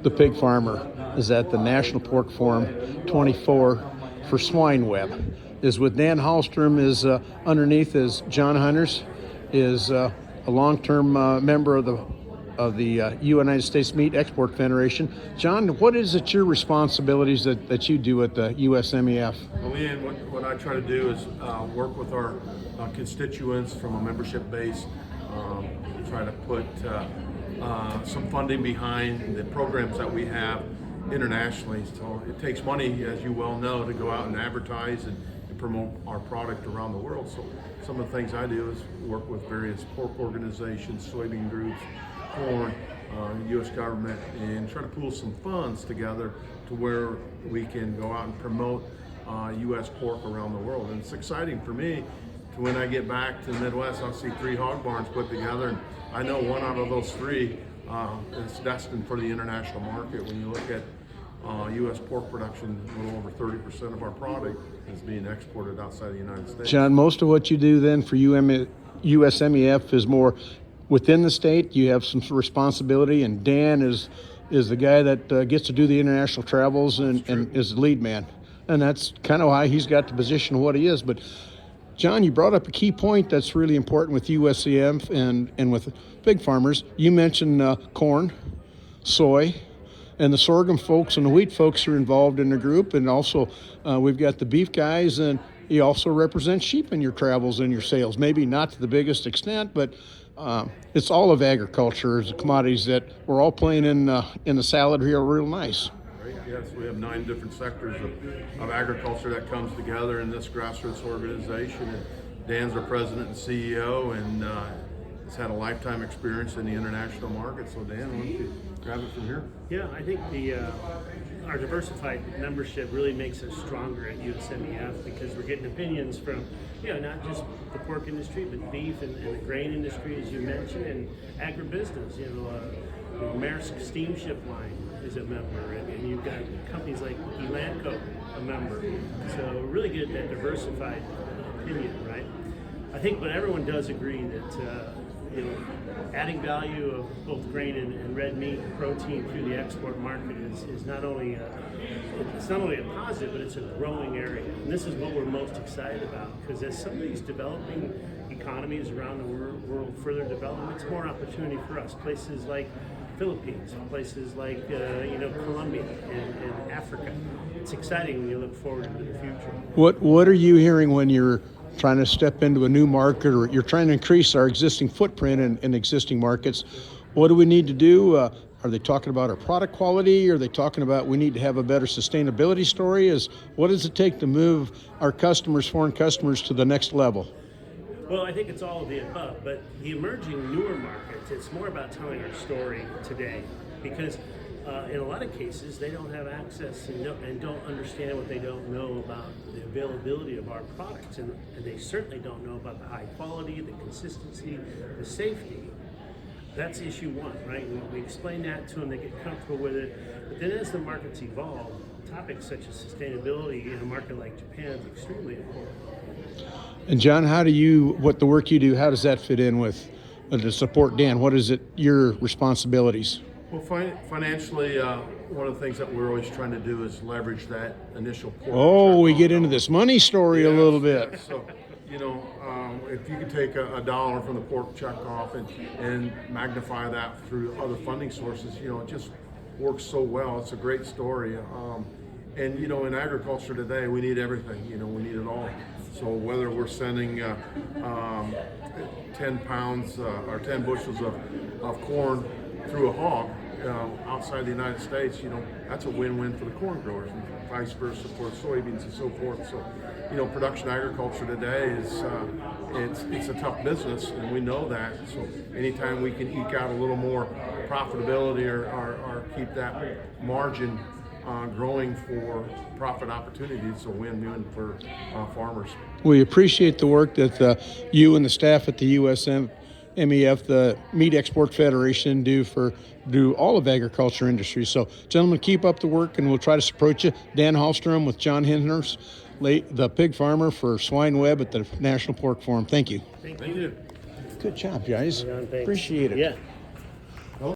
the pig farmer, is at the National Pork Forum 24 for Swine Web. Is with Dan Halstrom, is underneath is John Hinners, is a long-term member of the United States Meat Export Federation. John, what is it your responsibilities that you do at the USMEF? Well, Ian, what I try to do is work with our constituents from a membership base, try to put some funding behind the programs that we have internationally. So it takes money, as you well know, to go out and advertise and promote our product around the world. So some of the things I do is work with various pork organizations, soybean groups, corn, U.S. government, and try to pool some funds together to where we can go out and promote U.S. pork around the world. And it's exciting for me to, when I get back to the Midwest, I'll see 3 hog barns put together, and I know one out of those 3 is destined for the international market. When you look at U.S. pork production, a little over 30% of our product is being exported outside the United States. John, most of what you do then for USMEF is more within the state. You have some responsibility, and Dan is the guy that gets to do the international travels and is the lead man. And that's kind of why he's got the position of what he is. But John, you brought up a key point that's really important with USMEF and with pig farmers. You mentioned corn, soy, and the sorghum folks and the wheat folks are involved in the group. And also we've got the beef guys, and you also represent sheep in your travels and your sales. Maybe not to the biggest extent, but it's all of agriculture as commodities that we're all playing in the salad here real nice. Right. Yes, we have 9 different sectors of agriculture that comes together in this grassroots organization. And Dan's our president and CEO, and has had a lifetime experience in the international market. So Dan, why don't you grab it from here? Yeah, I think our diversified membership really makes us stronger at USMEF because we're getting opinions from, not just the pork industry, but beef and the grain industry, as you mentioned, and agribusiness. Maersk Steamship Line is a member, and you've got companies like Elanco, a member. So we're really good at that diversified opinion, right? I think what everyone does agree that adding value of both grain and red meat and protein through the export market is not only a positive, but it's a growing area. And this is what we're most excited about, because as some of these developing economies around the world further develop, it's more opportunity for us. Places like Philippines, places like Colombia and Africa. It's exciting when you look forward into the future. What are you hearing when you're trying to step into a new market, or you're trying to increase our existing footprint in existing markets? What do we need to do? Are they talking about our product quality? Are they talking about we need to have a better sustainability story? What does it take to move our customers, foreign customers, to the next level? Well, I think it's all of the above, but the emerging newer markets, it's more about telling our story today, because in a lot of cases, they don't have access and don't understand what they don't know about the availability of our products. And they certainly don't know about the high quality, the consistency, the safety. That's issue 1, right? We explain that to them, they get comfortable with it. But then as the markets evolve, topics such as sustainability in a market like Japan is extremely important. And John, what the work you do, how does that fit in with to support Dan? What is it, your responsibilities? Well, financially, one of the things that we're always trying to do is leverage that initial pork. Oh, we get into this money story a little bit. Yes. So, if you could take a dollar from the pork check off and magnify that through other funding sources, it just works so well. It's a great story. And in agriculture today, we need everything. We need it all. So whether we're sending 10 pounds or 10 bushels of corn through a hog outside the United States, that's a win-win for the corn growers, and vice versa for soybeans and so forth. So, production agriculture today is it's a tough business, and we know that. So anytime we can eke out a little more profitability or keep that margin growing for profit opportunities, it's a win-win for farmers. We appreciate the work that you and the staff at the USMEF, the Meat Export Federation, do all of agriculture industry. So, gentlemen, keep up the work, and we'll try to support you. Dan Halstrom with John Hinners, the pig farmer for Swine Web at the National Pork Forum. Thank you. Thank you. Good job, guys. John, appreciate it. Yeah.